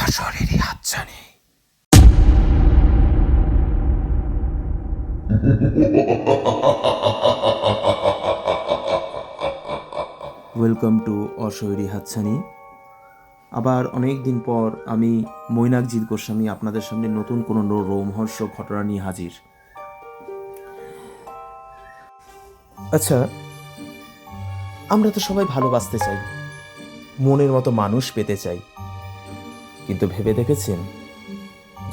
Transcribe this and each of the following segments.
অশরীরী হাতছানি। Welcome to অশরীরী হাতছানি। আবার অনেক দিন পর আমি মৈনাকজিৎ গোস্বামী আপনাদের সামনে নতুন কোনো রোমহর্ষক ঘটনা নিয়ে হাজির। আচ্ছা, আমরা তো সবাই ভালোবাসতে চাই, মনের মতো মানুষ পেতে চাই, কিন্তু ভেবে দেখেছেন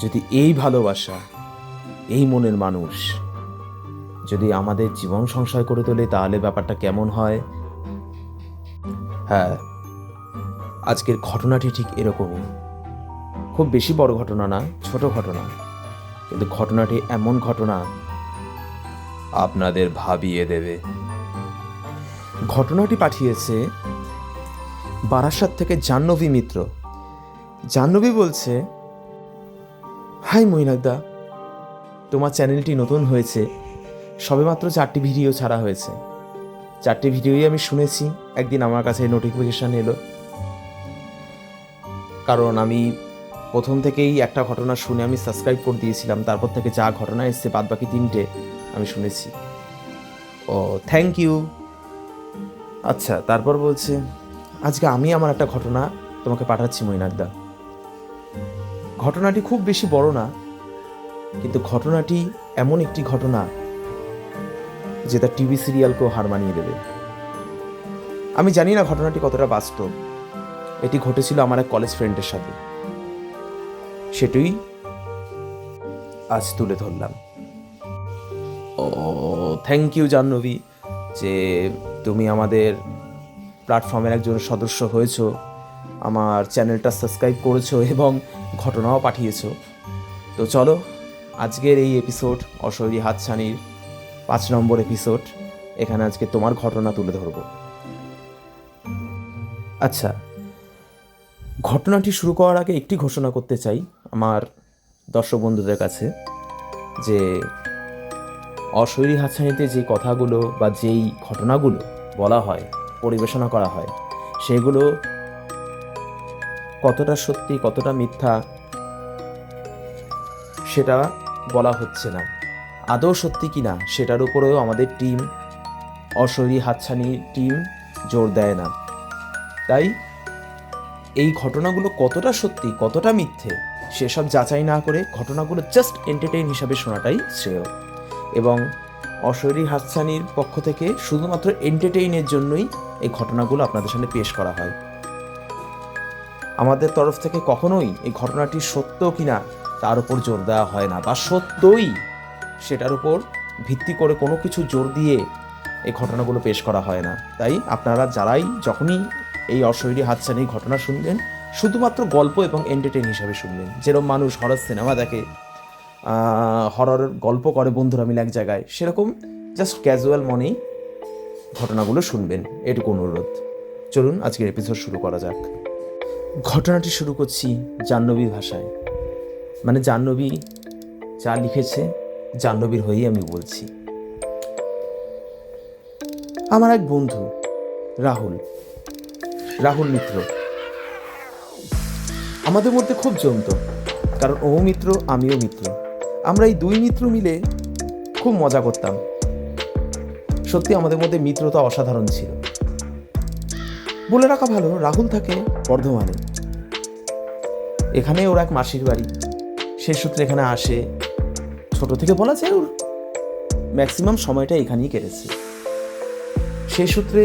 যদি এই ভালোবাসা, এই মনের মানুষ যদি আমাদের জীবন সংশয় করে তোলে তাহলে ব্যাপারটা কেমন হয়? হ্যাঁ, আজকের ঘটনাটি ঠিক এরকমই। খুব বেশি বড় ঘটনা না, ছোট ঘটনা, কিন্তু ঘটনাটি এমন ঘটনা আপনাদের ভাবিয়ে দেবে। ঘটনাটি পাঠিয়েছে বারাসাত থেকে জাহ্নবী মিত্র। জাহ্নবী বলছে, হাই মৈনাকদা, তোমার চ্যানেলটি নতুন হয়েছে, সবেমাত্র 4টি ভিডিও ছাড়া হয়েছে। 4টি ভিডিওই আমি শুনেছি। একদিন আমার কাছে নোটিফিকেশান এলো, কারণ আমি প্রথম থেকেই একটা ঘটনা শুনে আমি সাবস্ক্রাইব করে দিয়েছিলাম। তারপর থেকে যা ঘটনা এসছে বাদ বাকি 3টে আমি শুনেছি। ও, থ্যাংক ইউ। আচ্ছা, তারপর বলছে, আজকে আমি আমার একটা ঘটনা তোমাকে পাঠাচ্ছি মৈনাকদা। ঘটনাটি খুব বেশি বড় না, কিন্তু ঘটনাটি এমন একটি ঘটনা যেটা টিভি সিরিয়ালকেও হার মানিয়ে দেবে। আমি জানি না ঘটনাটি কতটা বাস্তব। এটি ঘটেছিল আমার এক কলেজ ফ্রেন্ডের সাথে, সেটাই আজ তুলে ধরলাম। ও, থ্যাংক ইউ জাহ্নবী, যে তুমি আমাদের প্ল্যাটফর্মের একজন সদস্য হয়েছো, আমার চ্যানেলটা সাবস্ক্রাইব করেছো এবং ঘটনাও পাঠিয়েছো। তো চলো, আজকের এই এপিসোড অশরীরী হাতছানির 5 নম্বর এপিসোড। এখানে আজকে তোমার ঘটনা তুলে ধরবো। আচ্ছা, ঘটনাটি শুরু করার আগে একটি ঘোষণা করতে চাই আমার দর্শক বন্ধুদের কাছে, যে অশরীরী হাতছানিতে যে কথাগুলো বা যেই ঘটনাগুলো বলা হয়, পরিবেশনা করা হয়, সেগুলো কতটা সত্যি কতটা মিথ্যা সেটা বলা হচ্ছে না। আদৌ সত্যি কিনা সেটার উপরেও আমাদের টিম, অশরীরী হাতছানির টিম, জোর দেয় না। তাই এই ঘটনাগুলো কতটা সত্যি কতটা মিথ্যে সেসব যাচাই না করে ঘটনাগুলো জাস্ট এন্টারটেইন হিসাবে শোনাটাই শ্রেয়। এবং অশরীরী হাতছানির পক্ষ থেকে শুধুমাত্র এন্টারটেইনের জন্যই এই ঘটনাগুলো আপনাদের সামনে পেশ করা হয়। আমাদের তরফ থেকে কখনোই এই ঘটনাটি সত্য কিনা তার উপর জোর দেওয়া হয় না, বা সত্যই সেটার উপর ভিত্তি করে কোনো কিছু জোর দিয়ে এই ঘটনাগুলো পেশ করা হয় না। তাই আপনারা যখনই এই অশরীরী হাতছানির ঘটনা শুনবেন, শুধুমাত্র গল্প এবং এন্টারটেইন হিসাবে শুনবেন। যেরকম মানুষ হরর সিনেমা দেখে, হরর গল্প করে বন্ধুরা মিলে এক জায়গায়, সেরকম জাস্ট ক্যাজুয়াল মনেই ঘটনাগুলো শুনবেন, এটুকু অনুরোধ। চলুন আজকের এপিসোড শুরু করা যাক। ঘটনাটি শুরু করছি জাহ্নবীর ভাষায়, মানে জাহ্নবী যা লিখেছে জাহ্নবীর হয়েই আমি বলছি। আমার এক বন্ধু রাহুল মিত্র, আমাদের মধ্যে খুব জমতো, কারণ ও মিত্র আমিও মিত্র। আমরা এই 2 মিত্র মিলে খুব মজা করতাম। সত্যি আমাদের মধ্যে মিত্রতা অসাধারণ ছিল। বলে রাখা ভালো, রাহুল থাকে বর্ধমানে। এখানে ওর এক মাসির বাড়ি, সে সূত্রে এখানে আসে। ছোট থেকে বলা যায় ওর ম্যাক্সিমাম সময়টা এখানেই কেটেছে। সেই সূত্রে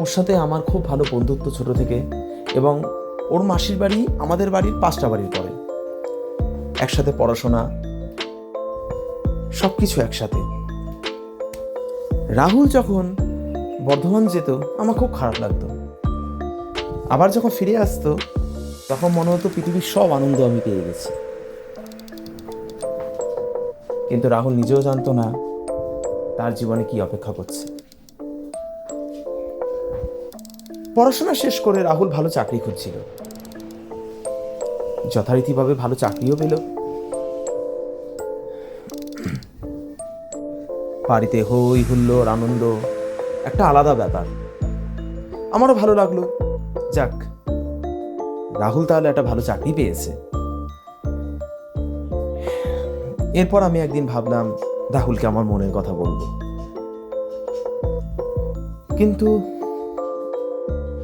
ওর সাথে আমার খুব ভালো বন্ধুত্ব ছোট থেকে, এবং ওর মাসির বাড়ি আমাদের বাড়ির 5টা বাড়ির পরে। একসাথে পড়াশোনা, সব কিছু একসাথে। রাহুল যখন বর্ধমান যেত আমার খুব খারাপ লাগতো, আবার যখন ফিরে আসতো তখন মনে হতো পৃথিবীর সব আনন্দ আমি পেয়ে গেছি। কিন্তু রাহুল নিজেও জানতো না তার জীবনে কি অপেক্ষা করছে। পড়াশোনা শেষ করে রাহুল ভালো চাকরি খুঁজছিল, যথারীতিভাবে ভালো চাকরিও পেল। বাড়িতে হই হুল্লোড় আনন্দ, একটা আলাদা ব্যাপার। আমারও ভালো লাগলো। যাক, রাহুল তাহলে একটা ভালো চাকরি পেয়েছে। এরপর আমি একদিন ভাবলাম রাহুলকে আমার মনের কথা বলবো, কিন্তু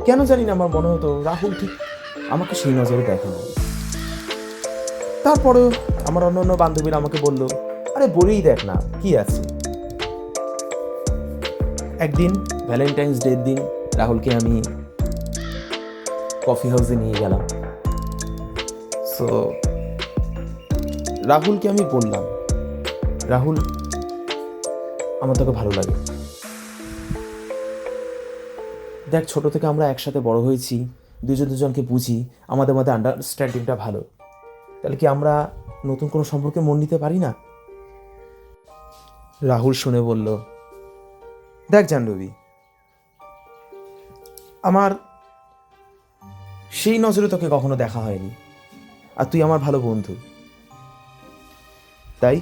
কেন জানি না আমার মনে হতো রাহুল ঠিক আমাকে সেই নজরে দেখে না। তারপরেও আমার অন্য বান্ধবীরা আমাকে বলল, আরে বলেই দেখ না, কি আছে। একদিন ভ্যালেন্টাইন্স ডের দিন রাহুলকে আমি কফি হাউসে নিয়ে গেলাম। সো রাহুলকে আমি বললাম, রাহুল, আমার তোকে ভালো লাগে। দেখ, ছোট থেকে আমরা একসাথে বড় হয়েছি, দুজনকে বুঝি, আমাদের মধ্যে আন্ডারস্ট্যান্ডিংটা ভালো, তাহলে কি আমরা নতুন কোনো সম্পর্কে মন নিতে পারি না? রাহুল শুনে বলল, দেখ জাহ্নবী, আমার সেই নজরে তোকে কখনো দেখা হয়নি, আর তুই আমার ভালো বন্ধু, তাই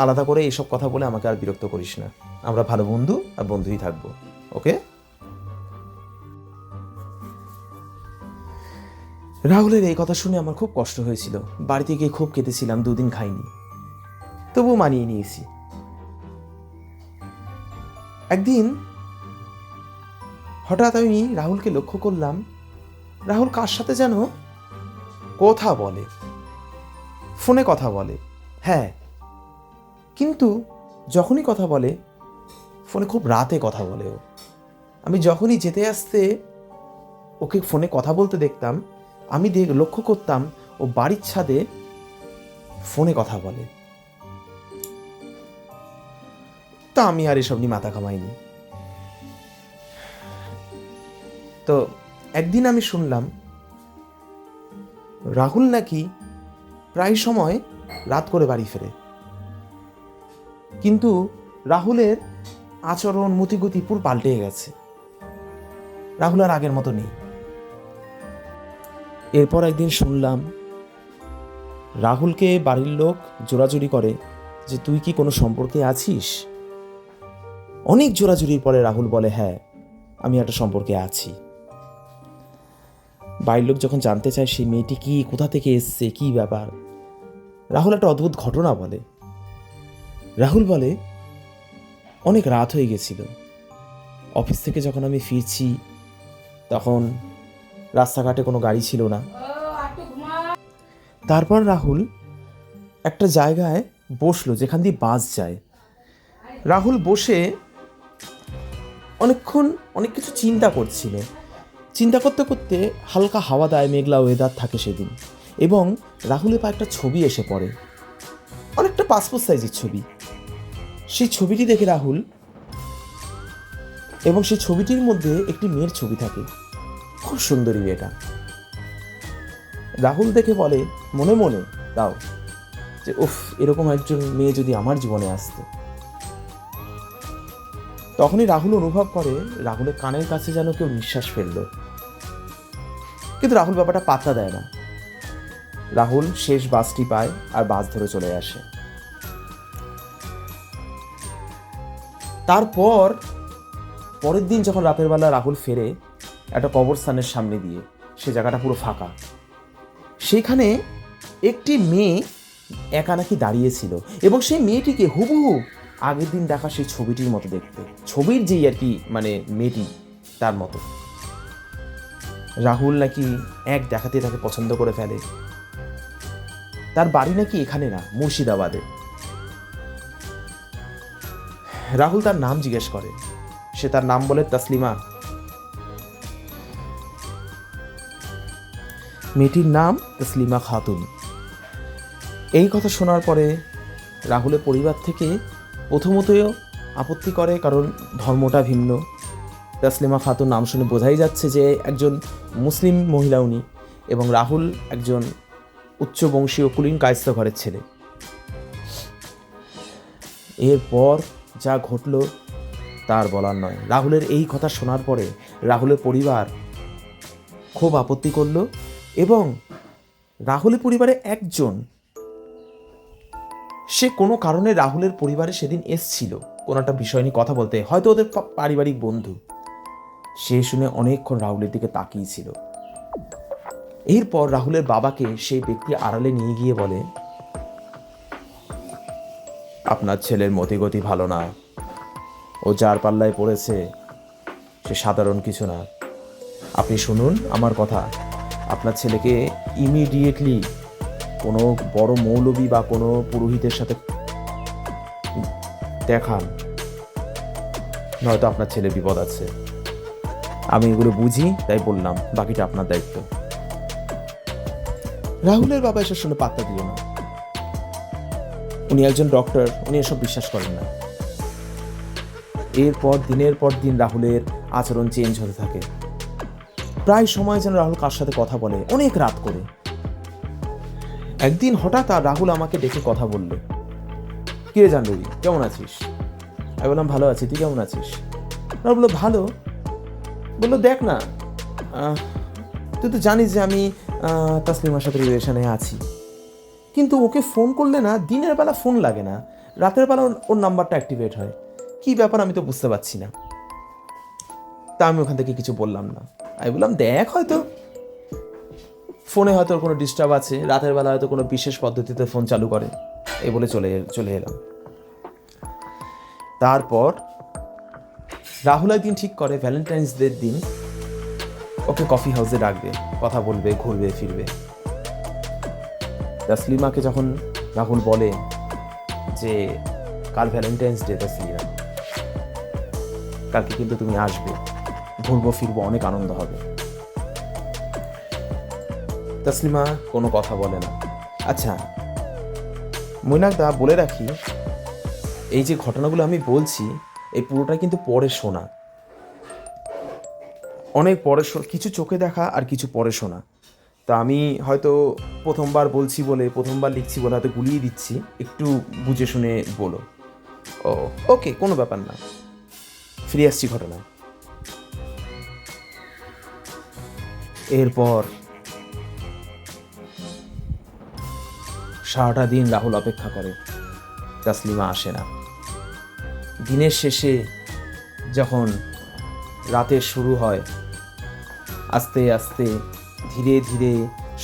আলাদা করে এসব কথা বলে আমাকে আর বিরক্ত করিস না। আমরা ভালো বন্ধু আর বন্ধুই থাকবো, ওকে? রাহুলের এই কথা শুনে আমার খুব কষ্ট হয়েছিল। বাড়িতে গিয়ে খুব কেঁদেছিলাম, 2 দিন খাইনি, তবুও মানিয়ে নিয়েছি। একদিন হঠাৎ আমি রাহুলকে লক্ষ্য করলাম, রাহুল কার সাথে যেন কথা বলে, ফোনে কথা বলে। হ্যাঁ, কিন্তু যখনই কথা বলে ফোনে খুব রাতে কথা বলে ও। আমি যখনই যেতে আসতে ওকে ফোনে কথা বলতে দেখতাম, আমি লক্ষ্য করতাম ও বাড়ির ছাদে ফোনে কথা বলে। তা আমি আর এসব নিয়ে মাথা ঘামাইনি। তো একদিন আমি শুনলাম রাহুল নাকি প্রায় সময় রাত করে বাড়ি ফেরে, কিন্তু রাহুলের আচরণ মতিগতি পুরো পাল্টে গেছে। রাহুল আর আগের মতো নেই। এরপর একদিন শুনলাম রাহুলকে বাড়ির লোক জোরাজুরি করে যে তুই কি কোনো সম্পর্কে আছিস। অনেক জোরাজুরির পরে রাহুল বলে, হ্যাঁ, আমি একটা সম্পর্কে আছি। বাড়ির লোক যখন জানতে চায় সেই মেয়েটি কি, কোথা থেকে এসছে, কি ব্যাপার, রাহুল একটা অদ্ভুত ঘটনা বলে। রাহুল বলে, অনেক রাত হয়ে গেছিল, অফিস থেকে যখন আমি ফিরছি তখন রাস্তাঘাটে কোনো গাড়ি ছিল না। তারপর রাহুল একটা জায়গায় বসলো যেখান দিয়ে বাস যায়। রাহুল বসে অনেকক্ষণ অনেক কিছু চিন্তা করছিল। চিন্তা করতে করতে হালকা হাওয়া দেয়, মেঘলা ওয়েদার থাকে সেদিন, এবং রাহুলের পা একটা ছবি এসে পড়ে, অনেকটা পাসপোর্ট সাইজের ছবি। সেই ছবিটি দেখে রাহুল, এবং সেই ছবিটির মধ্যে একটি মেয়ের ছবি থাকে, খুব সুন্দরী মেয়েটা। রাহুল দেখে বলে মনে মনে তাও যে উফ, এরকম একজন মেয়ে যদি আমার জীবনে আসতো। তখনই রাহুল অনুভব করে রাহুলের কানের কাছে যেন কেউ নিঃশ্বাস ফেললো, কিন্তু রাহুল ব্যাপারটা পাত্তা দেয় না। রাহুল শেষ বাসটি পায় আর বাস ধরে চলে আসে। তারপর পরের দিন যখন রাতের বেলা রাহুল ফেরে একটা কবরস্থানের সামনে দিয়ে, সে জায়গাটা পুরো ফাঁকা, সেখানে একটি মেয়ে একা নাকি দাঁড়িয়েছিল, এবং সেই মেয়েটিকে হুবহু আগের দিন দেখা সেই ছবিটির মতো দেখতে, ছবির যেই আর কি মানে মেয়েটি তার মতো। রাহুল নাকি এক দেখাতে তাকে পছন্দ করে ফেলে। তার বাড়ি নাকি এখানে না, মুর্শিদাবাদে। রাহুল তার নাম জিজ্ঞেস করে, সে তার নাম বলে তসলিমা। মেয়েটির নাম তসলিমা খাতুন। এই কথা শোনার পরে রাহুলের পরিবার থেকে প্রথমতই আপত্তি করে, কারণ ধর্মটা ভিন্ন। তসলিমা খাতুন নাম শুনে বোঝাই যাচ্ছে যে একজন মুসলিম মহিলা উনি, এবং রাহুল একজন উচ্চবংশীয় কুলীন কায়স্থ ঘরের ছেলে। এরপর যা ঘটল তার বলার নয়। রাহুলের এই কথা শোনার পরে রাহুলের পরিবার খুব আপত্তি করল, এবং রাহুলের পরিবারে একজন, সে কোনো কারণে রাহুলের পরিবারে সেদিন এসছিল কোনো একটা বিষয় নিয়ে কথা বলতে, হয়তো ওদের পারিবারিক বন্ধু, সে শুনে অনেকক্ষণ রাহুলের দিকে তাকিয়েছিল। এরপর রাহুলের বাবাকে সেই ব্যক্তি আড়ালে নিয়ে গিয়ে বলে, আপনার ছেলের মতিগতি ভালো না, ও যার পাল্লায় পড়েছে সে সাধারণ কিছু না। আপনি শুনুন আমার কথা, আপনার ছেলেকে ইমিডিয়েটলি কোনো বড় মৌলবি বা কোনো পুরোহিতের সাথে দেখান, নয়তো আপনার ছেলে বিপদ আছে। আমি এগুলো বুঝি তাই বললাম, বাকিটা আপনার দায়িত্ব। রাহুলের বাবা এসব শুনে পাত্তা দিল না। উনি একজন ডক্টর, উনি এসব বিশ্বাস করেন না। এরপর দিনের পর দিন রাহুলের আচরণ চেঞ্জ হতে থাকে। প্রায় সময় যেন রাহুল কার সাথে কথা বলে, অনেক রাত করে। একদিন হঠাৎ রাহুল আমাকে ডেকে কথা বলল, কিরে জাহ্নবী কেমন আছিস? আমি বললাম ভালো আছি, তুই কেমন আছিস? রাহুল বললো ভালো। বললো দেখ না, তুই তো জানিস যে আমি তাসলিমার সাথে রিলেশনে আছি, কিন্তু ওকে ফোন করলে না দিনের বেলা ফোন লাগে না, রাতের বেলা ওর নাম্বারটা অ্যাক্টিভেট হয়। কি ব্যাপার আমি তো বুঝতে পারছি না। তা আমি ওখান থেকে কিছু বললাম না। আমি বললাম দেখ, হয়তো ফোনে হয়তো কোনো ডিস্টার্ব আছে, রাতের বেলা হয়তো কোনো বিশেষ পদ্ধতিতে ফোন চালু করে, এই বলে চলে এলাম। তারপর রাহুল একদিন ঠিক করে ভ্যালেন্টাইন্স ডের দিন ওকে কফি হাউসে ডাকবে, কথা বলবে, ঘুরবে ফিরবে। তাসলিমাকে যখন রাহুল বলে যে কাল ভ্যালেন্টাইন্স ডে তাসলিমা, কালকে কিন্তু তুমি আসবে, ঘুরবো ফিরবো, অনেক আনন্দ হবে। তাসলিমা কোনো কথা বলে না। আচ্ছা মৈনাকদা, বলে রাখি, এই যে ঘটনাগুলো আমি বলছি এই পুরোটা কিন্তু পরে শোনা, অনেক পরে, কিছু চোখে দেখা আর কিছু পরে শোনা। তা আমি হয়তো প্রথমবার বলছি বলে, প্রথমবার লিখছি বলে হয়তো গুলিয়ে দিচ্ছি, একটু বুঝে শুনে বলো। ও ওকে, কোনো ব্যাপার না, ফিরে আসছি ঘটনায়। এরপর সারাটা দিন রাহুল অপেক্ষা করে, তাসলিমা আসে না। দিনের শেষে যখন রাতের শুরু হয়, আস্তে আস্তে ধীরে ধীরে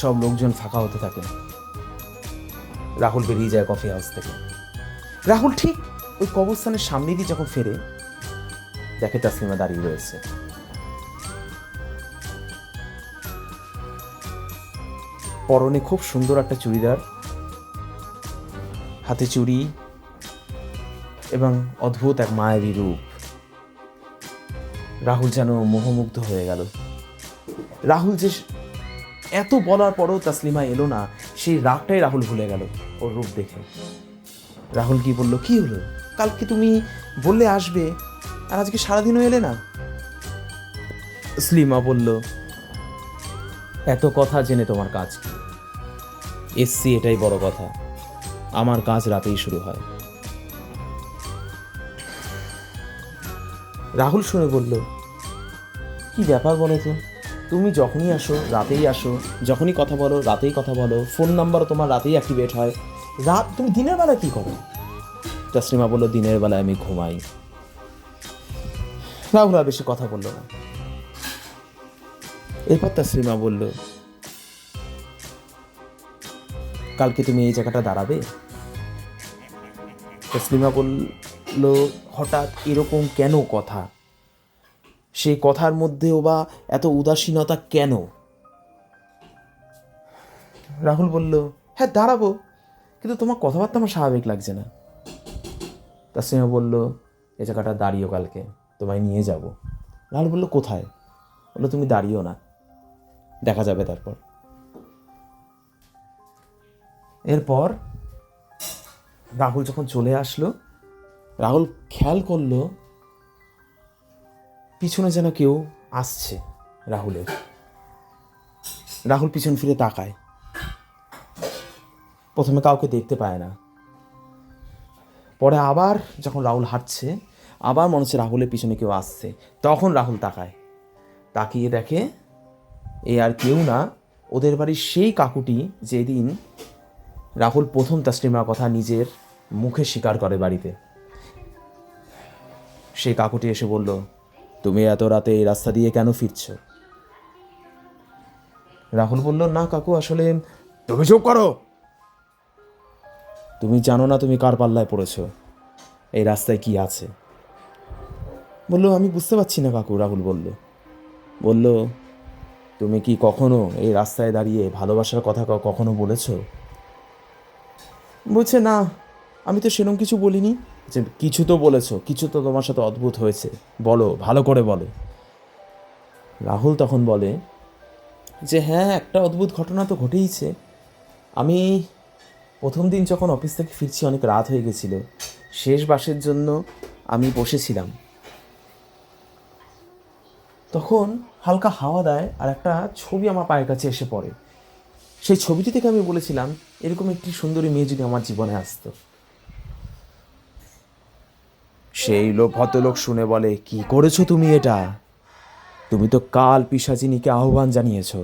সব লোকজন ফাঁকা হতে থাকে। রাহুল বেরিয়ে যায় কফি হাউস থেকে। রাহুল ঠিক ওই কবরস্থানের সামনে দিয়ে যখন ফেরে, দেখে তাসলিমা দাঁড়িয়ে রয়েছে। পরনে খুব সুন্দর একটা চুড়িদার, হাতে চুড়ি এবং অদ্ভুত এক মায়াবী রূপ। রাহুল যেন মোহমুগ্ধ হয়ে গেল। রাহুল যে এত বলার পরও তাসলিমা এলো না, সেই রাগটাই রাহুল ভুলে গেল ওর রূপ দেখে। রাহুল কি বলল, কি হলো, কালকে তুমি বললে আসবে আর আজকে সারাদিনও এলে না? তাসলিমা বলল, এত কথা জেনে তোমার কাজ কি? এসছি এটাই বড় কথা, আমার কাজ রাতেই শুরু হয়। রাহুল শুনে বলল, কি ব্যাপার বলো তো, তুমি যখনই আসো রাতেই আসো, যখনই কথা বলো রাতেই কথা বলো, ফোন নাম্বারও তোমার রাতেই অ্যাক্টিভেট হয়, রাত তুমি দিনের বেলা কি করো? তাসলিমা বলল, দিনের বেলায় আমি ঘুমাই। রাহুল আর বেশি কথা বলল না। এরপর তাসলিমা বলল, কালকে তুমি এই জায়গাটা দাঁড়াবে? তাসলিমা বলল, হঠাৎ এরকম কেন কথা, সেই কথার মধ্যেও বা এত উদাসীনতা কেন? রাহুল বলল, হ্যাঁ দাঁড়াবো, কিন্তু তোমার কথাবার্তা আমার স্বাভাবিক লাগছে না। তাসলিমা বলল, এই জায়গাটা দাঁড়িয়েও, কালকে তোমায় নিয়ে যাব। রাহুল বলল, কোথায়? বললো, তুমি দাঁড়িয়েও না, দেখা যাবে তারপর। এরপর রাহুল যখন চলে আসলো, রাহুল খেয়াল করলো পিছনে যেন কেউ আসছে রাহুলের। রাহুল পিছন ফিরে তাকায়, প্রথমে কাউকে দেখতে পায় না। পরে আবার যখন রাহুল হাঁটছে, আবার মনে হচ্ছে রাহুলের পিছনে কেউ আসছে। তখন রাহুল তাকায়, তাকিয়ে দেখে এ আর কেউ না, ওদের বাড়ির সেই কাকুটি যেদিন রাহুল প্রথম তাসলিমার কথা নিজের মুখে স্বীকার করে বাড়িতে। সেই কাকুটি এসে বলল, তুমি এত রাতে এই রাস্তা দিয়ে কেন ফিরছ? রাহুল বলল, না কাকু, আসলে তুমি চুপ করো। তুমি জানো না তুমি কার পাল্লায় পড়েছো, এই রাস্তায় কি আছে। বলল, আমি বুঝতে পারছি না কাকু। রাহুল বলল, তুমি কি কখনো এই রাস্তায় দাঁড়িয়ে ভালোবাসার কথা কখনো বলেছো? বলছে, না, আমি তো সেরকম কিছু বলিনি। যে কিছু তো বলেছো, কিছু তো তোমার সাথে অদ্ভুত হয়েছে, বলো, ভালো করে বলো। রাহুল তখন বলে যে, হ্যাঁ, একটা অদ্ভুত ঘটনা তো ঘটেইছে। আমি প্রথম দিন যখন অফিস থেকে ফিরছি, অনেক রাত হয়ে গেছিল, শেষ বাসের জন্য আমি বসেছিলাম। তখন হালকা হাওয়া দেয় আর একটা ছবি আমার পায়ের কাছে এসে পড়ে। সেই ছবিটি থেকে আমি বলেছিলাম, এরকম একটি সুন্দরী মেয়ে যদি আমার জীবনে আসতো। সেই ভদ্রলোক শুনে বলে, কি করেছো তুমি এটা? তুমি তো কাল পিশাচিনীকে আহ্বান জানিয়েছো।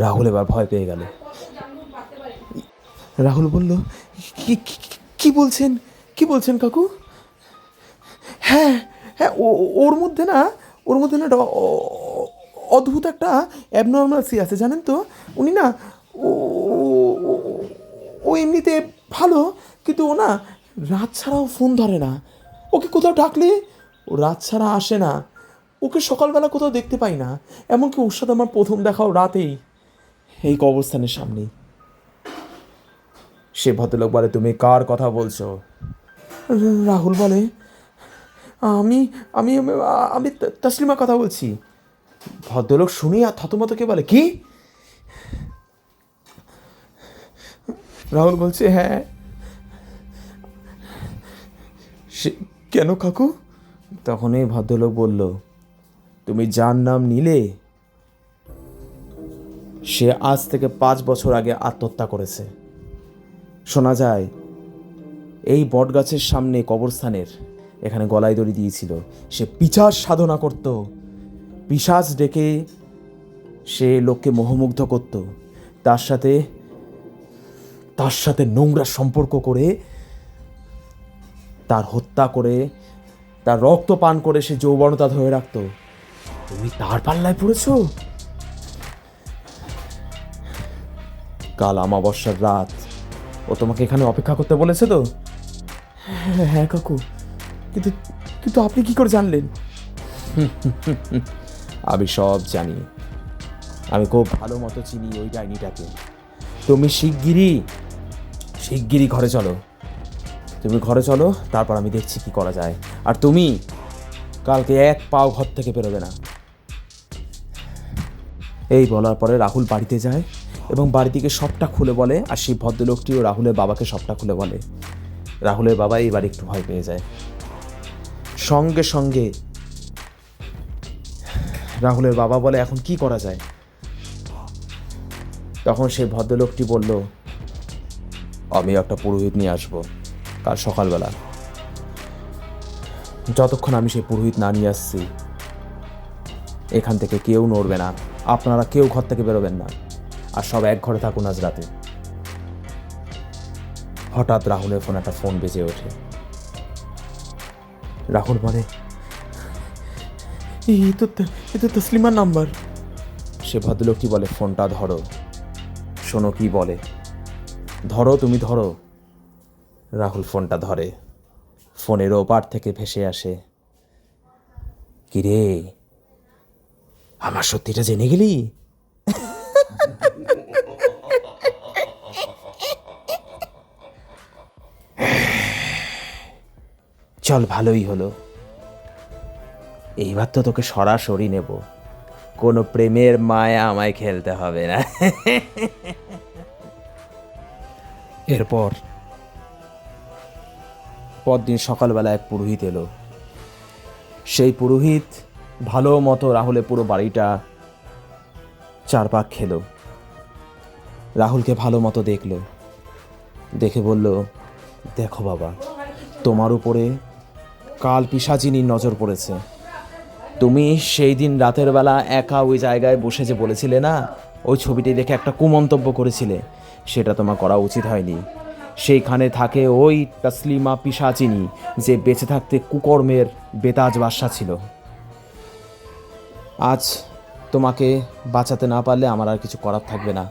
রাহুল এবার ভয় পেয়ে গেল। রাহুল বলল, কি কি বলছেন, কি বলছেন কাকু? হ্যাঁ, হ্যাঁ, ওর মধ্যে না একটা অদ্ভুত একটা অ্যাবনর্মালসি আছে, জানেন তো। উনি না, ও ও- ও এমনিতে ভালো, কিন্তু ও না রাত ছাড়াও ফোন ধরে না। ওকে কোথাও ডাকলে ও রাত ছাড়া আসে না। ওকে সকালবেলা কোথাও দেখতে পাই না। এমনকি ওর সাথে আমার প্রথম দেখাও রাতেই, এই কবরস্থানের সামনেই। সে ভদ্রলোক বলে, তুমি কার কথা বলছো? রাহুল বলে, আমি আমি আমি তসলিমার কথা বলছি। ভদ্রলোক শুনি আর থতমতকে বলে, কি? রাহুল বলছে, হ্যাঁ। সে, কেন কাকু? তখন এই ভদ্রলোক বলল, তুমি যার নাম নিলে সে আজ থেকে 5 বছর আগে আত্মহত্যা করেছে। শোনা যায় এই বটগাছের সামনে কবরস্থানের এখানে গলায় দড়ি দিয়েছিল। সে পিশাচ সাধনা করত, পিশাচ ডেকে সে লোককে মোহমুগ্ধ করত, তার সাথে নোংরা সম্পর্ক করে, তার হত্যা করে, তার রক্ত পান করে সে যৌবনতা ধরে রাখত। তুমি তার পাল্লায় পড়েছো? কাল অমাবস্যার রাত ও তোমাকে এখানে অপেক্ষা করতে বলেছে তো? হ্যাঁ কাকু, কিন্তু কিন্তু আপনি কি করে জানলেন? আমি সব জানি, আমি খুব ভালো মতো চিনি ওই ডাইনিটাকে। তুমি শিগগিরই ঘরে চলো। তুমি ঘরে চলো, তারপর আমি দেখছি কি করা যায়। আর তুমি কালকে এক পাও ঘর থেকে বেরোবে না। এই বলার পরে রাহুল বাড়িতে যায় এবং বাড়ি থেকে সবটা খুলে বলে, আর সেই ভদ্রলোকটিও রাহুলের বাবাকে সবটা খুলে বলে। রাহুলের বাবা এইবার একটু ভয় পেয়ে যায়। সঙ্গে সঙ্গে রাহুলের বাবা বলে, এখন কি করা যায়? তখন সেই ভদ্রলোকটি বলল, আমি একটা পুরোহিত নিয়ে আসবো কাল সকালবেলা। যতক্ষণ আমি সেই পুরোহিত না নিয়ে আসছি, এখান থেকে কেউ নড়বে না, আপনারা কেউ ঘর থেকে বেরোবেন না, আর সব এক ঘরে থাকুন আজ রাতে। হঠাৎ রাহুলের ফোন একটা ফোন বেজে ওঠে। রাহুল বলে, এই তো তসলিমার নাম্বার। সে ভদ্রলোকটি বলে, ফোনটা ধরো, শোনো কি বলে। ধরো, তুমি ধরো। রাহুল ফোনটা ধরে। ফোনের ওপার থেকে ভেসে আসে, কিরে, আমার সত্যিটা জেনে গেলি? চল, ভালোই হলো, এইবার তো তোকে সরাসরি নেব, কোনো প্রেমের মায়া আমায় খেলতে হবে না। এরপর পরদিন সকালবেলা এক পুরোহিত এলো। সেই পুরোহিত ভালো মতো রাহুলের পুরো বাড়িটা চারপাক খেলো, রাহুলকে ভালো মতো দেখলো, দেখে বলল, দেখো বাবা, তোমার উপরে কাল পিশাচিনীর নজর পড়েছে। তুমি সেই দিন রাতের বেলা একা ওই জায়গায় বসে যে বলেছিলে না, ওই ছবিটি দেখে একটা কুমন্তব্য করেছিলে, সেটা তোমার করা উচিত হয়নি। সেইখানে থাকে ওই তসলিমা পিশাচিনী, যে বেঁচে থাকতে কুকর্মের বেতাজ বাদশা ছিল। আজ তোমাকে বাঁচাতে না পারলে আমার আর কিছু করার থাকবে না,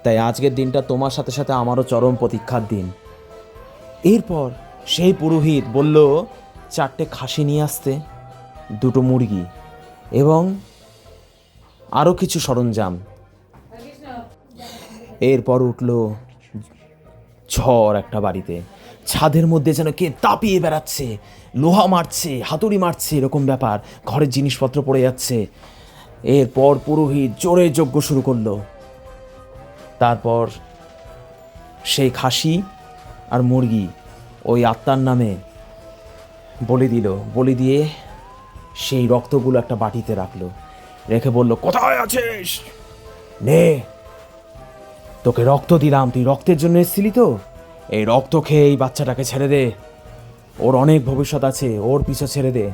তাই আজকের দিনটা তোমার সাথে সাথে আমারও চরম প্রতীক্ষার দিন। এরপর সেই পুরোহিত বলল 4টে খাসি নিয়ে আসতে, 2টো মুরগি এবং আরও কিছু সরঞ্জাম। এরপর উঠল ঝড় একটা বাড়িতে, ছাদের মধ্যে যেন কে তাপিয়ে বেড়াচ্ছে, লোহা মারছে, হাতুড়ি মারছে, এরকম ব্যাপার, ঘরের জিনিসপত্র পড়ে যাচ্ছে। এরপর পুরোহিত জোরে যজ্ঞ শুরু করলো। তারপর সেই খাসি আর মুরগি ওই আত্মার নামে বলি দিল, বলি দিয়ে সেই রক্তগুলো একটা বাটিতে রাখলো, রেখে বলল, কোথায় আছিস, নে তোকে রক্ত দিলাম, তুই রক্তের জন্য এসেছিলি তো, এই রক্ত খেয়ে এই বাচ্চাটাকে ছেড়ে দে, ওর অনেক ভবিষ্যৎ আছে, ওর পিছু ছেড়ে দে,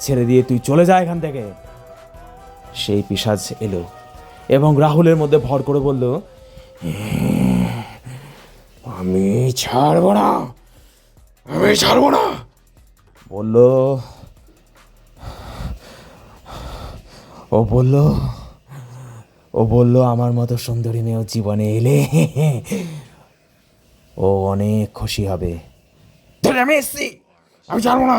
ছেড়ে দিয়ে তুই চলে যা এখান থেকে। সেই পিশাচ এলো এবং রাহুলের মধ্যে ভর করে বলল, আমি ছাড়বো না, আমি ছাড়বো না। বলল ও বলল আমার মতো সুন্দরী মেয়েও জীবনে এলে ও অনেক খুশি হবে। আমি এসছি, আমি ছাড়বো না।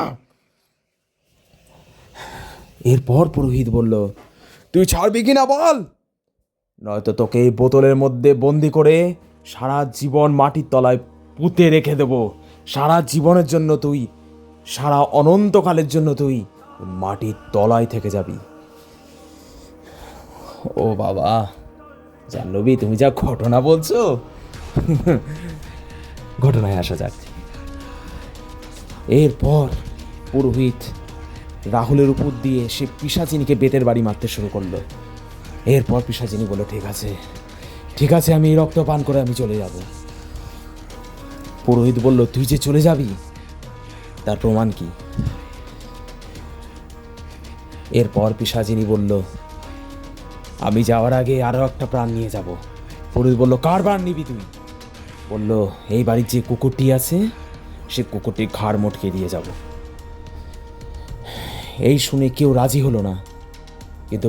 এরপর পুরোহিত বলল, তুই ছাড়বি কিনা বল, নয়তো তোকে এই বোতলের মধ্যে বন্দি করে সারা জীবন মাটির তলায় পুঁতে রেখে দেব। সারা জীবনের জন্য তুই, সারা অনন্তকালের জন্য তুই মাটির তলায় থেকে যাবি। ও বাবা, জাহ্নবী তুমি যা ঘটনা বলছো, ঘটনায় আসা যাক। এরপর পুরোহিত রাহুলের উপর দিয়ে সে পিশাচিনীকে বেতের বাড়ি মারতে শুরু করলো। এরপর পিশাচিনী বলল, ঠিক আছে, আমি রক্ত পান করে আমি চলে যাব। পুরোহিত বলল, তুই যে চলে যাবি তার প্রমাণ কি? এরপর পিশাচিনী বলল, আমি যাওয়ার আগে আরো একটা প্রাণ নিয়ে যাব। পুরোহিত বলল, কার প্রাণ নিবি তুই? বলল, এই বাড়ির যে কুকুরটি আছে সে কুকুরটির ঘাড় মটকে দিয়ে যাব। এই শুনে কেউ রাজি হলো না, কিন্তু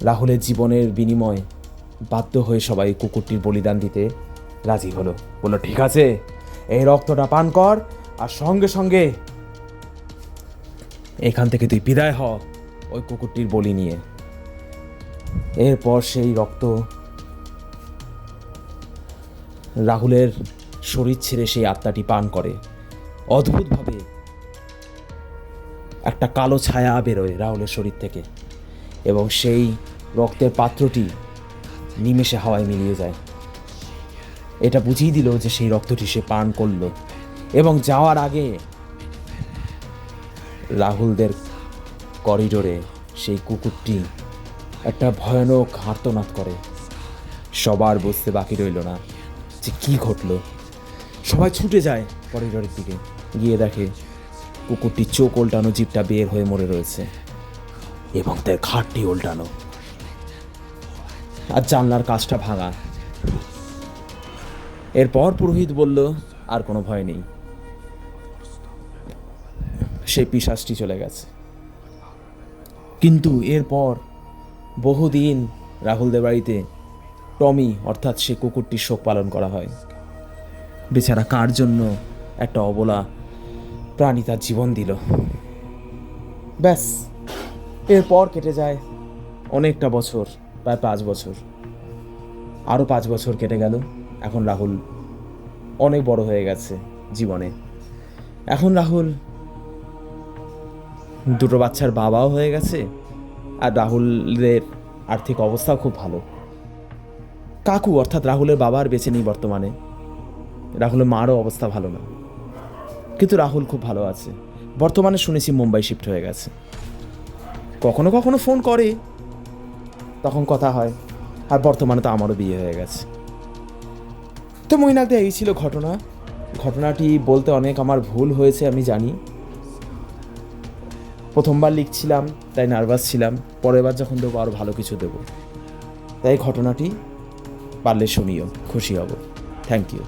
রাহুলের জীবনের বিনিময়ে বাধ্য হয়ে সবাই কুকুরটির বলিদান দিতে রাজি হলো। বলল, ঠিক আছে, এই রক্তটা পান কর আর সঙ্গে সঙ্গে এখান থেকে তুই বিদায় হ ওই কুকুরটির বলি নিয়ে। এরপর সেই রক্ত রাহুলের শরীর ছেড়ে সেই আত্মাটি পান করে। অদ্ভুতভাবে একটা কালো ছায়া বেরোয় রাহুলের শরীর থেকে এবং সেই রক্তের পাত্রটি নিমেষে হাওয়ায় মিলিয়ে যায়। এটা বুঝিয়ে দিল যে সেই রক্তটি সে পান করলো এবং যাওয়ার আগে রাহুলদের করিডোরে সেই কুকুরটি একটা ভয়ানক আর্তনাদ করে। সবার বুঝতে বাকি রইল না যে কি ঘটল। সবাই ছুটে যায় করিডোরের দিকে, গিয়ে দেখে কুকুরটির চোখ উল্টানো, জিভটা বের হয়ে মরে রয়েছে এবং তার ঘাড়টি উল্টানো আর জানলার কাঁচটা ভাঙা। এরপর পুরোহিত বলল, আর কোনো ভয় নেই, সেই পিশাচটি চলে গেছে। কিন্তু এরপর বহুদিন রাহুলদের বাড়িতে টমি অর্থাৎ সে কুকুরটির শোক পালন করা হয়। বেচারা কার জন্য একটা অবলা প্রাণী তার জীবন দিল। ব্যাস, এরপর কেটে যায় অনেকটা বছর, প্রায় 5 বছর। আরও 5 বছর কেটে গেল। এখন রাহুল অনেক বড় হয়ে গেছে জীবনে। এখন রাহুল 2টো বাচ্চার বাবাও হয়ে গেছে আর রাহুলের আর্থিক অবস্থাও খুব ভালো। কাকু অর্থাৎ রাহুলের বাবা আর বেঁচে নেই বর্তমানে। রাহুলের মারও অবস্থা ভালো না, কিন্তু রাহুল খুব ভালো আছে। বর্তমানে শুনেছি মুম্বাই শিফট হয়ে গেছে। কখনো কখনো ফোন করে, তখন কথা হয়। আর বর্তমানে তো আমারও বিয়ে হয়ে গেছে। তো মৈনাকদা, এই ছিল ঘটনাটি বলতে অনেক আমার ভুল হয়েছে আমি জানি। প্রথমবার লিখছিলাম তাই নার্ভাস ছিলাম, পরের বার যখন দেবো আরও ভালো কিছু দেবো। তাই ঘটনাটি পারলে শুনিও, খুশি হব। Thank you.